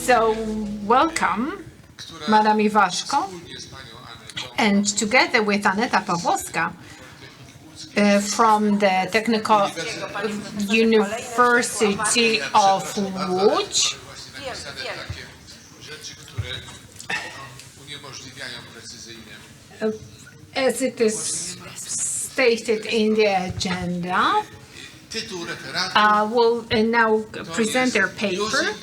So, welcome, Madam Iwaszko, and together with Aneta Pawłowska from the Technical University of Łódź, as it is stated in the agenda, will now present their paper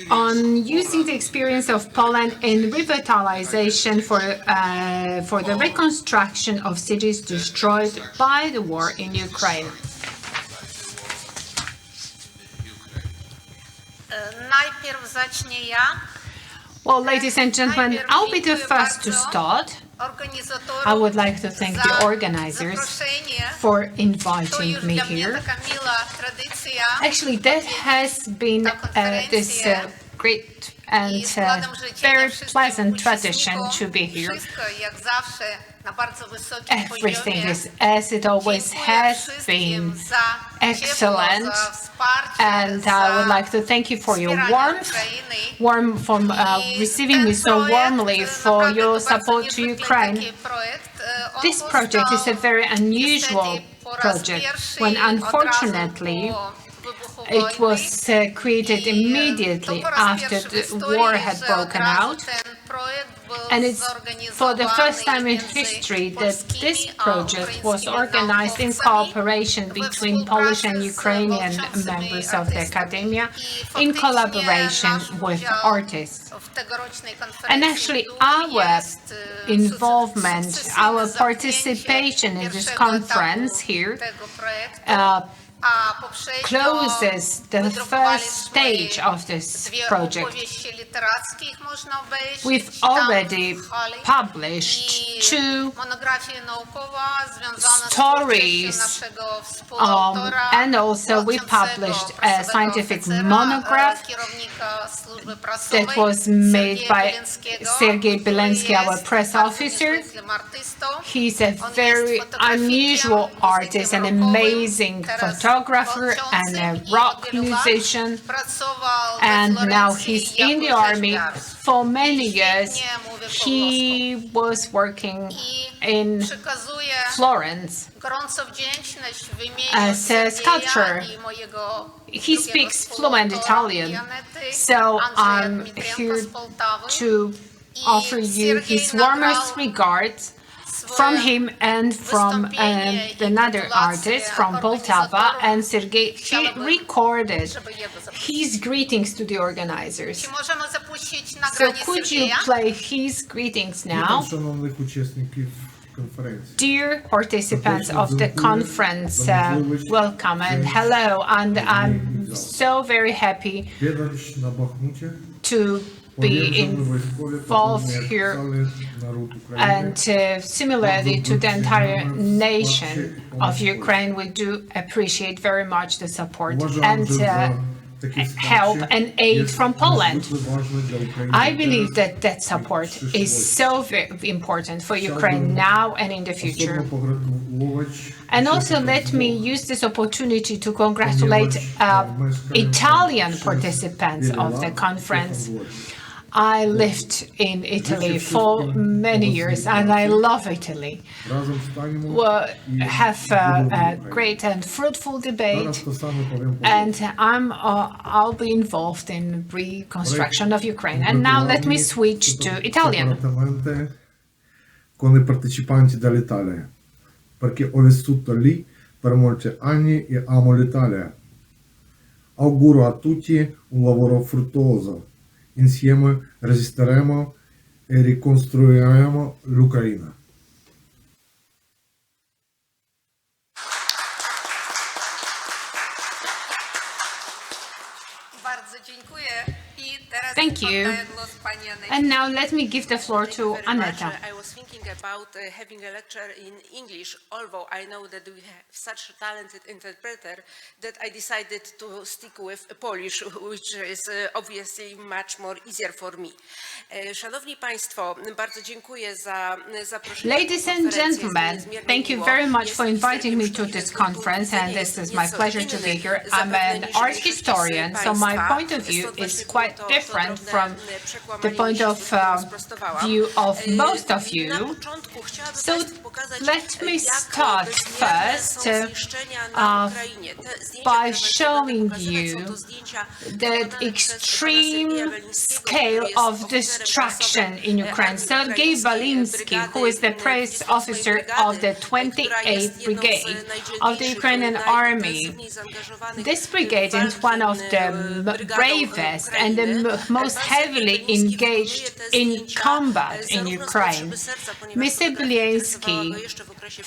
on using the experience of Poland in revitalization for the reconstruction of cities destroyed by the war in Ukraine. Well, ladies and gentlemen, I'll be the first to start. I would like to thank the organizers for inviting me here. Actually, that has been this great and very pleasant tradition to be here. Everything is, as it always has been, excellent, and I would like to thank you for your for receiving me so warmly, for your support to Ukraine. This project is a very unusual project, when unfortunately it was created immediately after the war had broken out. And it's for the first time in history that this project was organized in cooperation between Polish and Ukrainian members of the academia, in collaboration with artists. And actually our involvement, our participation in this conference here closes the first stage of this project. We've already published 2 stories, and also we published a scientific monograph that was made by Sergei Belensky, our press officer. He's a very unusual artist, an amazing photographer and a rock musician, and now he's in the army. For many years he was working in Florence as a sculptor. He speaks fluent Italian, so I'm here to offer you his warmest regards from him and from another artist from Poltava, and Sergei, he recorded his greetings to the organizers. So could you play his greetings now? Dear participants of the conference, welcome and hello, and I'm so very happy to be involved here, and similarly to the entire nation of Ukraine, we do appreciate very much the support and help and aid from Poland. I believe that that support is so very important for Ukraine now and in the future. And also let me use this opportunity to congratulate Italian participants of the conference. I lived in Italy for many years, and I love Italy. We'll have a great and fruitful debate, and I'll be involved in reconstruction of Ukraine. And now let me switch to Italian. Con i partecipanti dall'Italia, perché ho vissuto lì per molti anni e amo l'Italia. Auguro a tutti un lavoro fruttuoso. Insieme resisteremo e ricostruiremo l'Ucraina. Thank you. And now let me give the floor to Aneta. I was thinking about having a lecture in English, although I know that we have such a talented interpreter that I decided to stick with Polish, which is obviously much more easier for me. Szanowni Państwo, bardzo dziękuję za zaproszenie. Ladies and gentlemen, thank you very much for inviting me to this conference, and this is my pleasure to be here. I'm an art historian, so my point of view is quite quite different from the point of view of most of you. So let me start first by showing you the extreme scale of destruction in Ukraine. Sergei Balinsky, who is the press officer of the 28th Brigade of the Ukrainian Army. This brigade is one of the bravest and the most heavily engaged in combat in Ukraine. Mr. Balinsky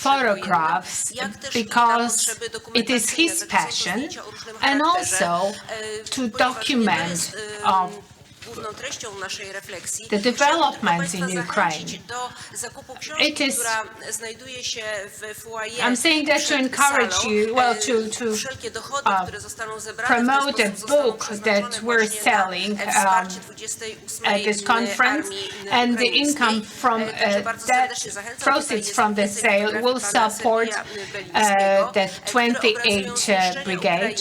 photographs because it is his passion, and also to document the developments in Ukraine. It is, I'm saying that to encourage you, well, to promote a book that we're selling at this conference, and the income from that proceeds from the sale will support the 28th Brigade.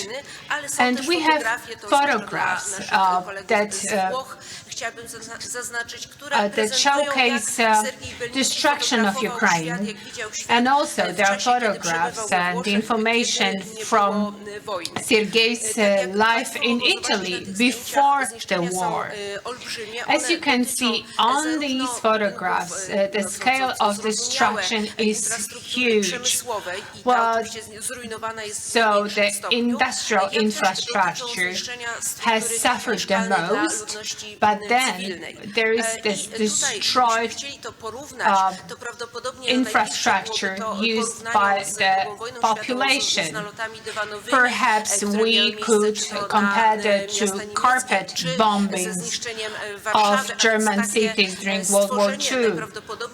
And we have photographs that showcase destruction of Ukraine. And also there are photographs and information from Sergei's life in Italy before the war. As you can see on these photographs, the scale of destruction is huge. Well, so the industrial infrastructure has suffered the most, but then there is this destroyed infrastructure used by the population. Perhaps we could compare that to carpet bombings of German cities during World War II,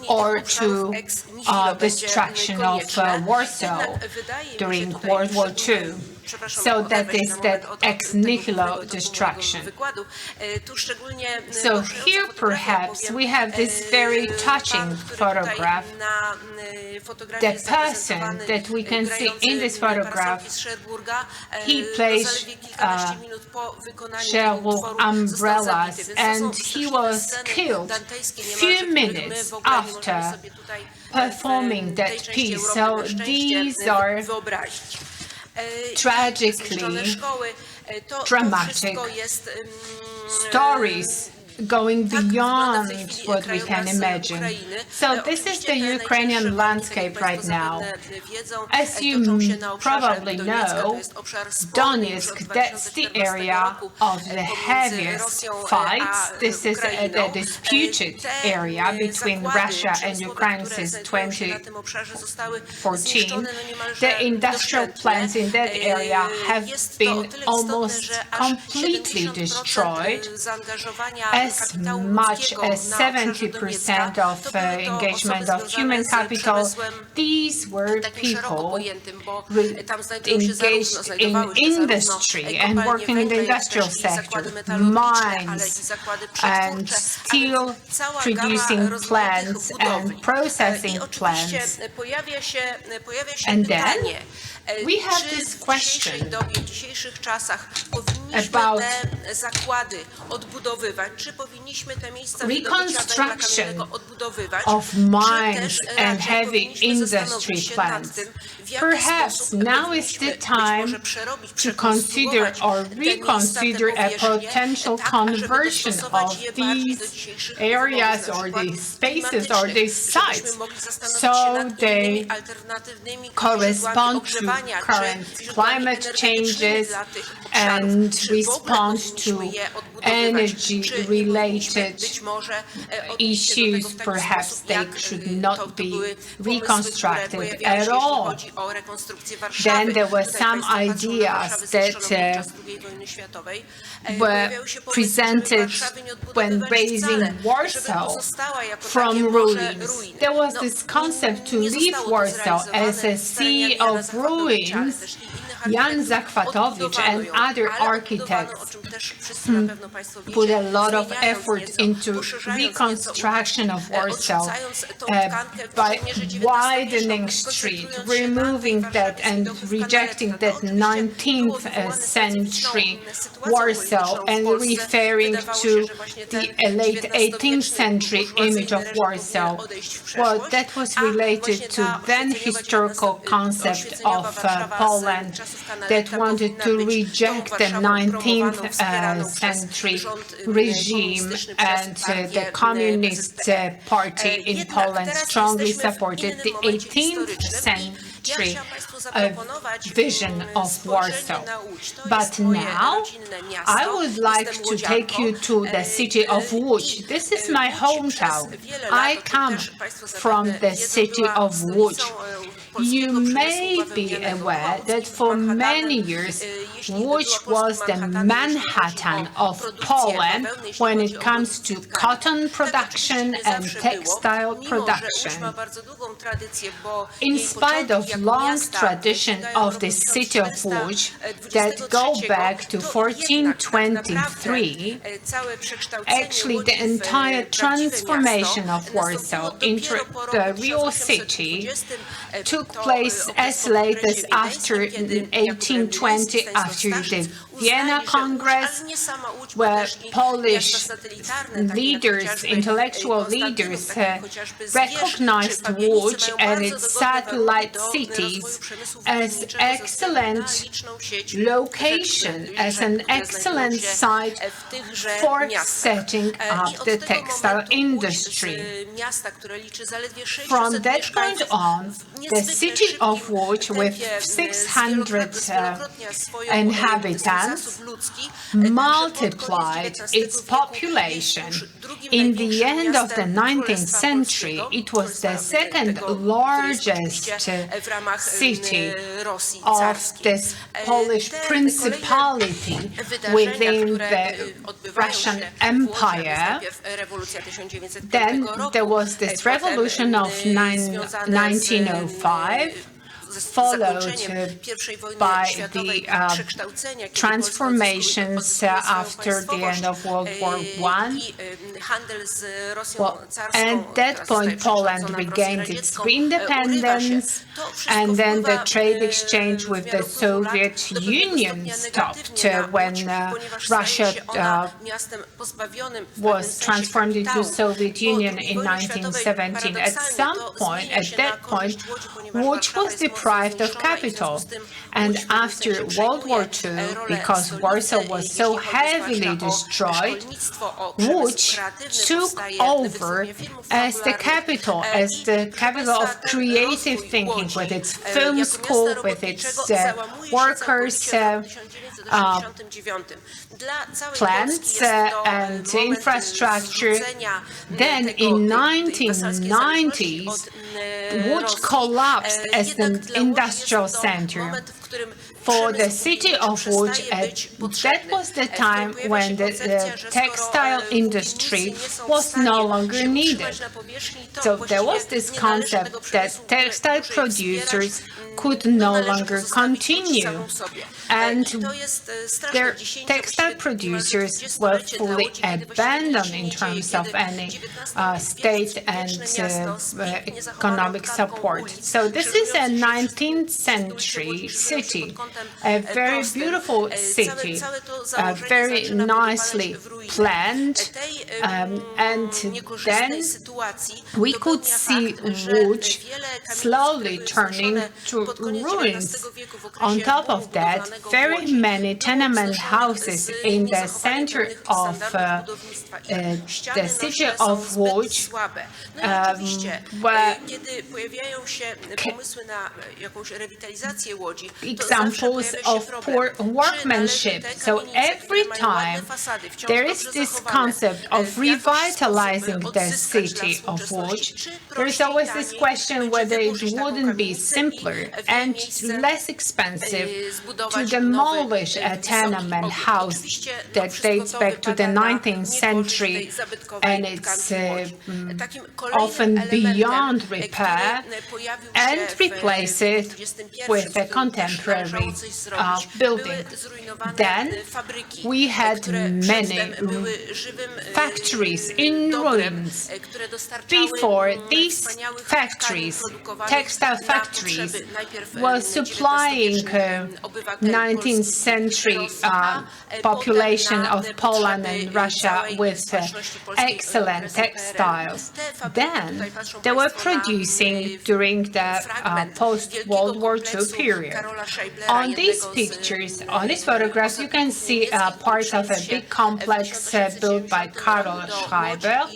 or to destruction of Warsaw during World War II. So that is that ex nihilo destruction. So here perhaps we have this very touching photograph. The person that we can see in this photograph, he plays Cherbourg umbrellas, and he was killed few minutes after performing that piece. So these are tragically dramatic stories going beyond what we can imagine. So this is the Ukrainian landscape right now. As you probably know, Donetsk, that's the area of the heaviest fights. This is the disputed area between Russia and Ukraine since 2014. The industrial plants in that area have been almost completely destroyed. As much as 70% of engagement of human capital, these were people engaged in industry and working in the industrial sector, mines and steel producing plants and processing plants. And then we have this question about reconstruction of mines and heavy industry plants. Perhaps now is the time to consider or reconsider a potential conversion of these areas or these spaces or these sites, so they correspond to current climate changes and respond to energy-related issues. Perhaps they should not be reconstructed at all. Then there were some ideas that were presented when raising Warsaw from ruins. There was this concept to leave Warsaw as a sea of ruins Jan Zachwatowicz and other architects put a lot of effort into reconstruction of Warsaw by widening street, removing that and rejecting that 19th century Warsaw and referring to the late 18th century image of Warsaw. Well, that was related to then historical concept of Poland that wanted to reject the 19th century regime, and the Communist Party in Poland strongly supported the 18th century vision of Warsaw. But now I would like to take you to the city of Łódź. This is my hometown. I come from the city of Łódź. You may be aware that for many years, Łódź was the Manhattan of Poland when it comes to cotton production and textile production. In spite of long tradition of the city of Łódź that go back to 1423, actually the entire transformation of Warsaw into the real city took place as late as after 1820, after the Vienna Congress, where Polish leaders, intellectual leaders, recognized Łódź and its satellite cities as excellent location, as an excellent site for setting up the textile industry. From that point on, the city of Łódź, with 600 inhabitants, multiplied its population. In the end of the 19th century, it was the second largest city of this Polish principality within the Russian Empire. Then there was this revolution of 1905, followed by the transformations after the end of World War I. Well, at that point, Poland regained its independence, and then the trade exchange with the Soviet Union stopped when Russia was transformed into Soviet Union in 1917. At that point, Łódź was deprived of capital. And after World War II, because Warsaw was so heavily destroyed, Łódź took over as the capital of creative thinking, with its film school, with its workers' plants and infrastructure. Then in 1990s, Łódź collapsed as an industrial center. For the city of Łódź, that was the time when the textile industry was no longer needed. So there was this concept that textile producers could no longer continue, and their textile producers were fully abandoned in terms of any state and economic support. So this is a 19th century city, a very beautiful city, very nicely planned, and then we could see Łódź slowly turning to ruins. On top of that, very many tenement houses in the center of the city of Łódź were examples of poor workmanship. So every time there is this concept of revitalizing the city of Łódź, there's always this question whether it wouldn't be simpler and less expensive to demolish a tenement house that dates back to the 19th century, and it's often beyond repair, and replace it with a contemporary building. Then we had many factories in ruins. Before these factories, textile factories, were supplying 19th century population of Poland and Russia with excellent textiles. Then they were producing during the post-World War II period. On these pictures, on these photographs, you can see parts of a big complex built by Karol Schreiber.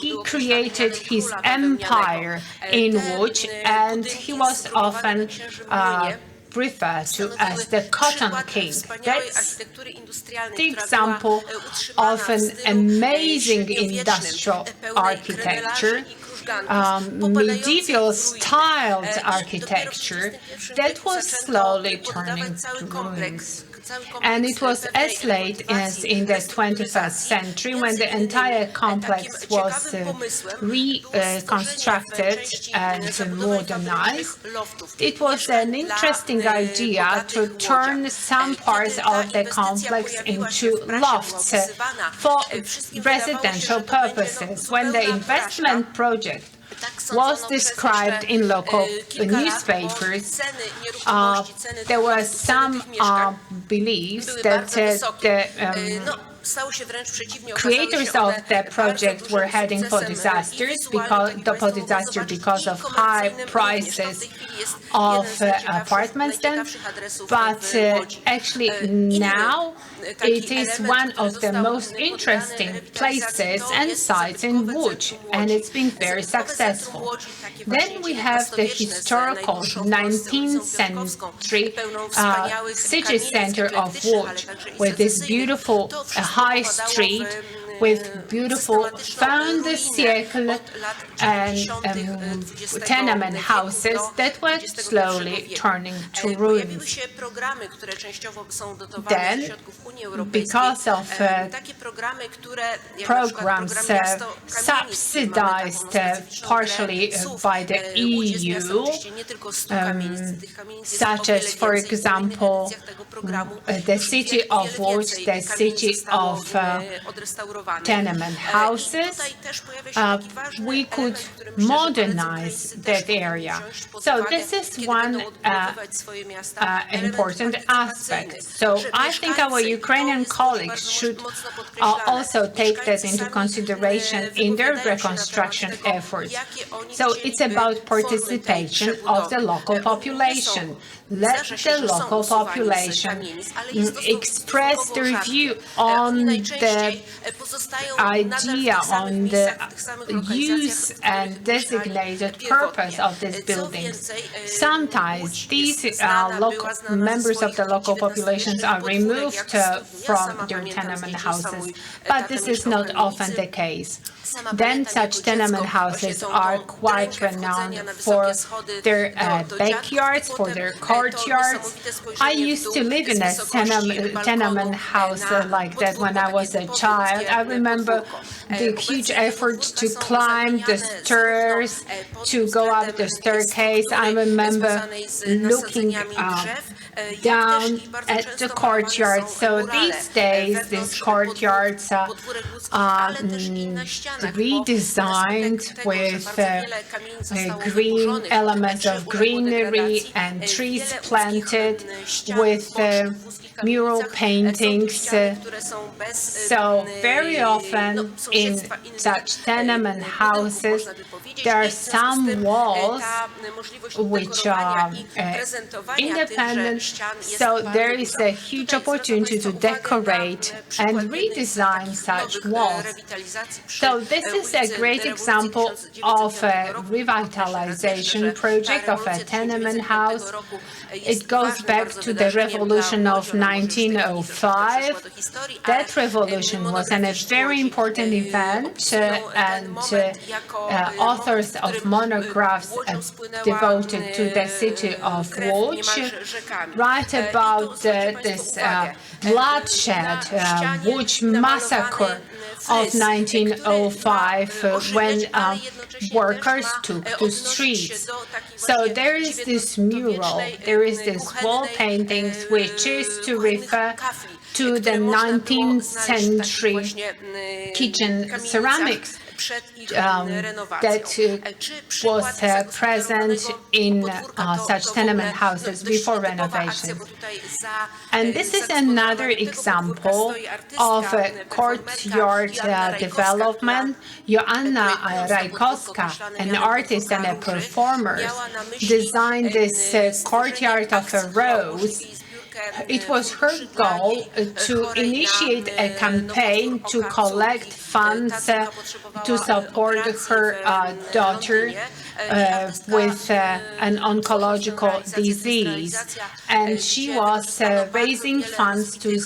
He created his empire in wood, and he was often referred to as the Cotton King. That's the example of an amazing industrial architecture, medieval styled architecture that was slowly turning to ruins. And it was as late as in the 21st century, when the entire complex was reconstructed and modernized. It was an interesting idea to turn some parts of the complex into lofts for residential purposes. When the investment project was described in local newspapers, there were some beliefs that the creators of the project were heading for disasters because of high prices of apartments then, but actually now it is one of the most interesting places and sites in Łódź, and it's been very successful. Then we have the historical 19th century city center of Łódź, with this beautiful high street with beautiful fin de siècle and tenement houses that were slowly turning to ruins. Then, because of programs subsidized partially by the EU, such as, for example, the city of Łódź, the city of tenement houses, we could modernize that area. So this is one important aspect. So I think our Ukrainian colleagues should also take that into consideration in their reconstruction efforts. So it's about participation of the local population. Let the local population express their view on the idea, on the use and designated purpose of these buildings. Sometimes these local members of the local populations are removed from their tenement houses, but this is not often the case. Then such tenement houses are quite renowned for their backyards, for their courtyards. I used to live in a tenement house like that when I was a child. I remember the huge effort to climb the stairs, to go up the staircase. I remember looking down at the courtyard. So these days, these courtyards are redesigned with green elements of greenery and trees planted with mural paintings. So very often in such tenement houses, there are some walls which are independent, so there is a huge opportunity to decorate and redesign such walls. So this is a great example of a revitalization project of a tenement house. It goes back to the revolution of 1905. That revolution was a very important event, and authors of monographs devoted to the city of Łódź write about this bloodshed, witch massacre of 1905 when workers took to streets. So there is this mural, there is this wall paintings, which is to refer to the 19th century kitchen ceramics that was present in such tenement houses before renovation. And this is another example of a courtyard development. Joanna Rajkowska, an artist and a performer, designed this courtyard of a rose. It was her goal to initiate a campaign to collect funds to support her daughter with an oncological disease. And she was raising funds to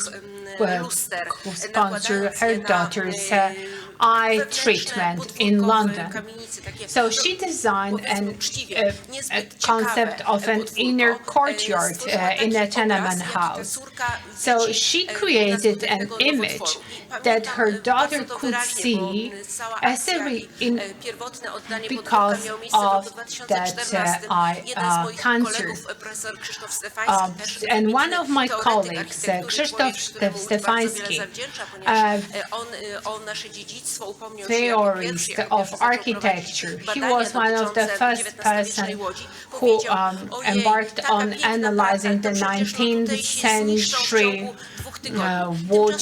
sponsor her daughter's eye treatment in London. So she designed a concept of an inner courtyard in a tenement house. So she created an image that her daughter could see as because of that eye cancer. And one of my colleagues, Krzysztof Stefański, theorist of architecture, he was one of the first person who embarked on analyzing the 19th century wood.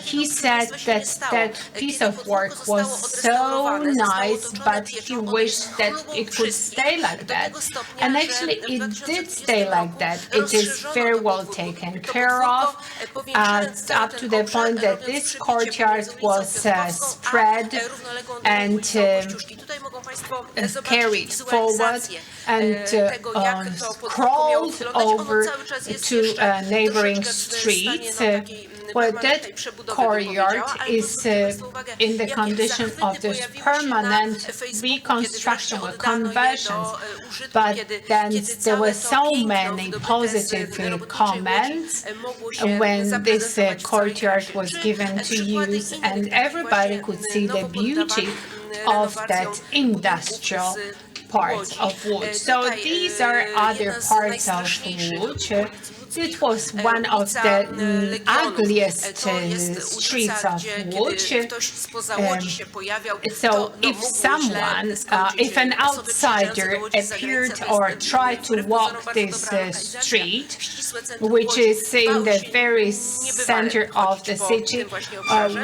He said that that piece of work was so nice, but he wished that it could stay like that. And actually, it did stay like that. It is very well taken care of, up to the point that this courtyard was spread and carried forward and crawled over to neighboring streets. Well, that courtyard is in the condition of this permanent reconstruction or conversions, but then there were so many positive comments when this courtyard was given to use, and everybody could see the beauty of that industrial parts of wood. So these are other parts of wood. It was one of the ugliest streets of wood. So if someone, if an outsider appeared or tried to walk this street, which is in the very center of the city,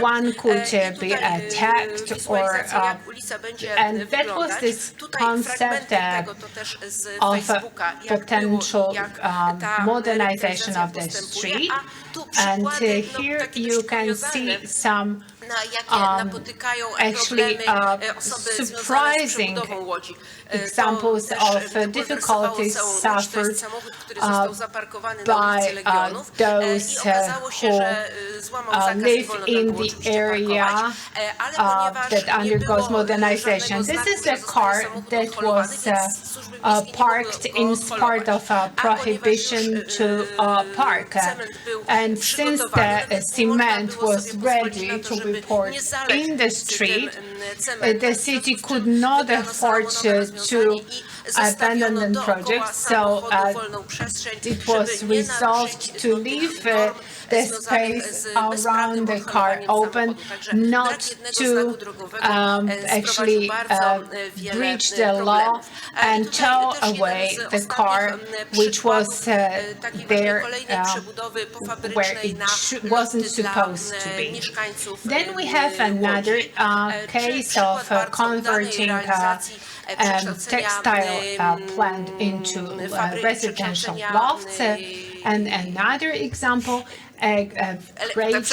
one could be attacked, or and that was this concept of potential modernization of the street. And here you can see some actually surprising examples of difficulties suffered by those who live in the area that undergoes modernization. This is a car that was parked in spite of a prohibition to park. And since the cement was ready to be poured in the street, the city could not afford to abandon the project, so it was resolved to leave the space around the car open, not to actually breach the law and tow away the car, which was there where it wasn't supposed to be. Then we have another case of converting textile plant into residential lofts, and another example, a great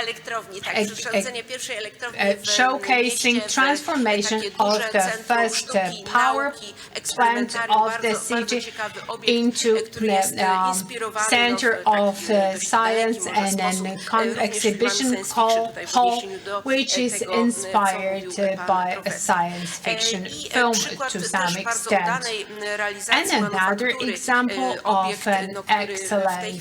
elektrowni, tak, przekształcenie pierwszej elektrowni w showcasing mieście w transformation takie of duże the centrum first sztuki, power nauki, plant eksperymentarium, of the bardzo city ciekawy obiekt, into który jest the inspirowany center w taki of dość science daleki może and sposób. an Również exhibition mamy science fiction tutaj w hall, odniesieniu do which is tego, co inspired mówił pan by a profesor. science fiction I film przykład to też some bardzo extent. udanej realizacji And another manufaktury, example obiekt, of an który w tej excellent chwili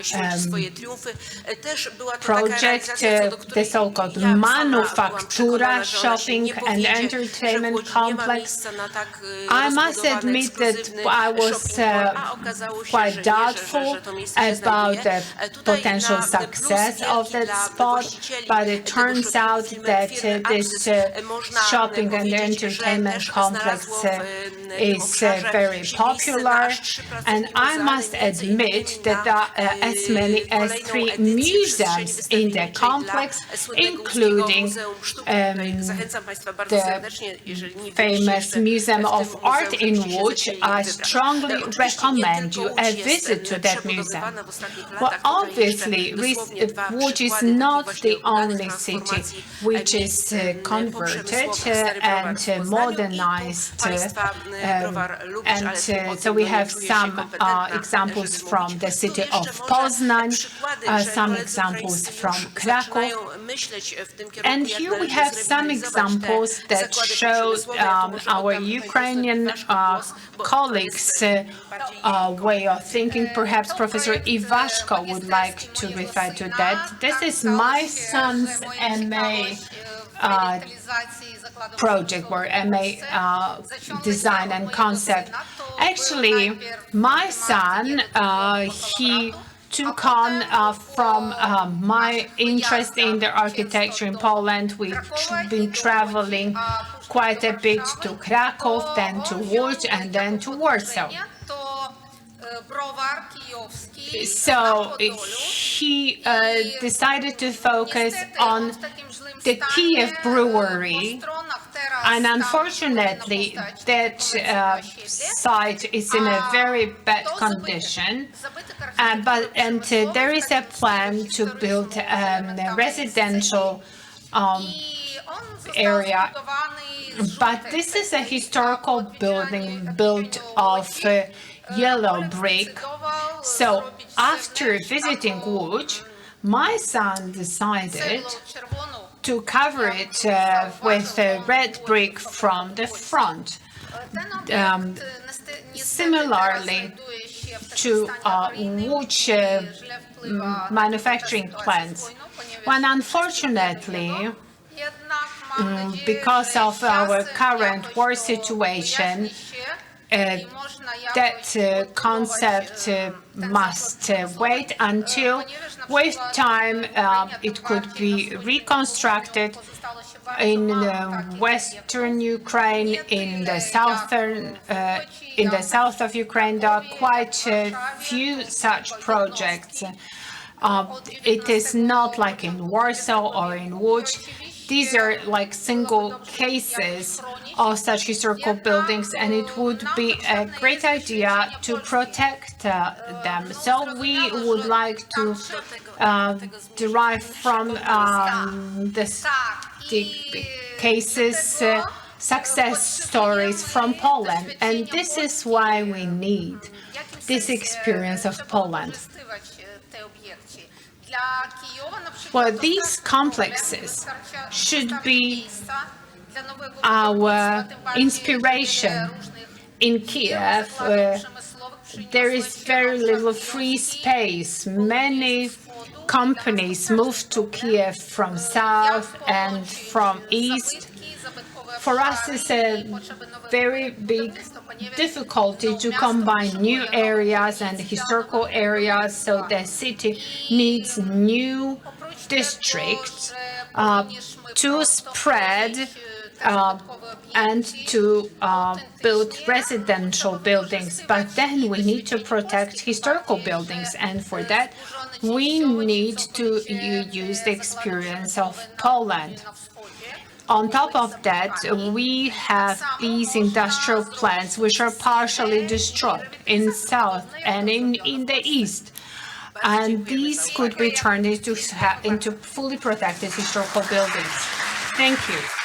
świeci swoje triumfy, też była to taka project, realizacja, co do the której so-called ja sama byłam manufaktura przekonana, że ona się nie shopping and powiedzie, że w entertainment Łodzi nie ma complex. miejsca na tak I must rozbudowany, admit that ekskluzywny I was shopping mall, a okazało się, quite że nie, doubtful że to miejsce się about znajduje. the Tutaj potential na plus success of wielki that dla spot, właścicieli but it tego turns shoppingu out firmy that Axis this można shopping and powiedzieć, że entertainment też complex znalazło w tym is obszarze very miejsce popular, na aż 3 and placówki I muzealne, must między innymi admit that na, there are as many as kolejną 3 edycję przestrzeni museums in the wystawienniczej complex, dla słynnego including Muzeum Sztuki. Tutaj zachęcam Państwa bardzo the serdecznie, jeżeli nie byliście famous jeszcze Museum w of tym Art muzeum, in żebyście Łódź. zechcieli I wybrać. strongly Oczywiście nie recommend tylko you a Łódź jest visit to that museum. przebudowywana w ostatnich Well, latach. Tutaj obviously, jeszcze dosłownie dwa Łódź is przykłady not takich właśnie the udanych only city transformacji which miejsc is converted poprzemysłowych. Stary browar and w Poznaniu i tu modernized, Państwa browar lubisz, ale and tym mocno so we nie have czuję się some kompetentna, examples żeby from mówić. the Tu city jeszcze of może Poznań, przykłady, że some koledzy examples ukraińscy from już Kraków. zaczynają myśleć w tym kierunku, And jak here we należy have some zrewitalizować te examples that zakłady show poprzemysłowe. Ja tu może our oddam pani Ukrainian profesor Iwaszko głos, bo to colleagues' jest bardziej jej way of thinking. Perhaps Professor Iwaszko would like to refer to that. This is my son's MA project, where MA design and concept. Actually, my son, he took on from my interest in the architecture in Poland. We've been traveling quite a bit to Kraków, then to Łódź, and then to Warsaw. So he decided to focus on the Kiev brewery, and unfortunately that site is in a very bad condition, and there is a plan to build a residential area, but this is a historical building built of yellow brick. So after visiting Łódź, my son decided to cover it with red brick from the front. Similarly to Łódź manufacturing plants. When unfortunately, because of our current war situation, that concept must wait until, with time, it could be reconstructed in western Ukraine, in the south of Ukraine. There are quite a few such projects. It is not like in Warsaw or in Łódź. These are like single cases of such historical buildings, and it would be a great idea to protect them. So we would like to derive from the cases, success stories from Poland, and this is why we need this experience of Poland. Well, these complexes should be our inspiration. In Kiev, there is very little free space. Many companies moved to Kiev from south and from east. For us, it's a very big difficulty to combine new areas and historical areas, so the city needs new districts to spread and to build residential buildings. But then we need to protect historical buildings, and for that we need to use the experience of Poland. On top of that, we have these industrial plants which are partially destroyed in south and in the east. and these could be turned into fully protected historical buildings. Thank you.